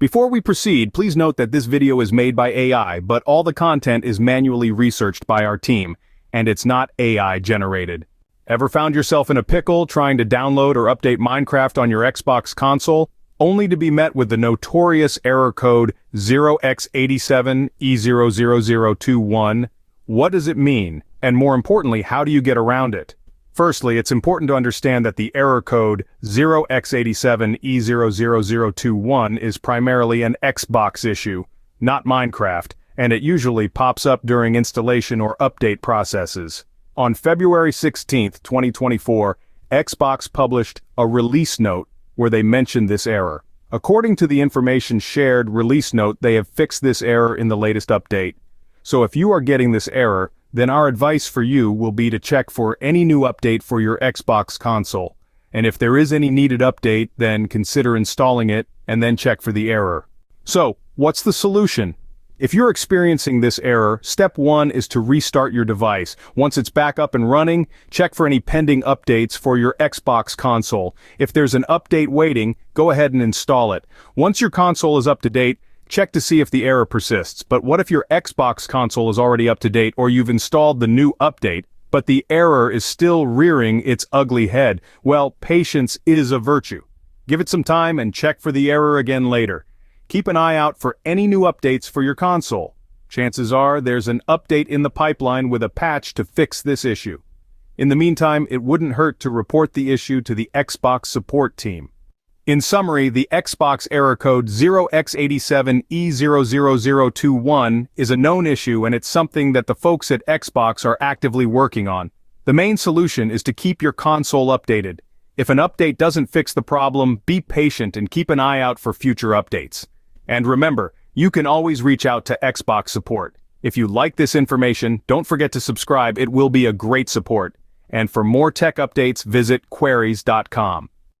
Before we proceed, please note that this video is made by AI, but all the content is manually researched by our team, and it's not AI generated. Ever found yourself in a pickle trying to download or update Minecraft on your Xbox console, only to be met with the notorious error code 0x87e00021? What does it mean? And more importantly, how do you get around it? Firstly, it's important to understand that the error code 0x87e00021 is primarily an Xbox issue, not Minecraft, and it usually pops up during installation or update processes. On February 16, 2024, Xbox published a release note where they mentioned this error. According to the information shared release note, they have fixed this error in the latest update. So if you are getting this error, then our advice for you will be to check for any new update for your Xbox console. And if there is any needed update, then consider installing it and then check for the error. So, what's the solution? If you're experiencing this error, step 1 is to restart your device. Once it's back up and running, check for any pending updates for your Xbox console. If there's an update waiting, go ahead and install it. Once your console is up to date, check to see if the error persists. But what if your Xbox console is already up to date or you've installed the new update, but the error is still rearing its ugly head? Well, patience is a virtue. Give it some time and check for the error again later. Keep an eye out for any new updates for your console. Chances are there's an update in the pipeline with a patch to fix this issue. In the meantime, it wouldn't hurt to report the issue to the Xbox support team. In summary, the Xbox error code 0x87e00021 is a known issue, and it's something that the folks at Xbox are actively working on. The main solution is to keep your console updated. If an update doesn't fix the problem, be patient and keep an eye out for future updates. And remember, you can always reach out to Xbox support. If you like this information, don't forget to subscribe. It will be a great support. And for more tech updates, visit Quaries.com.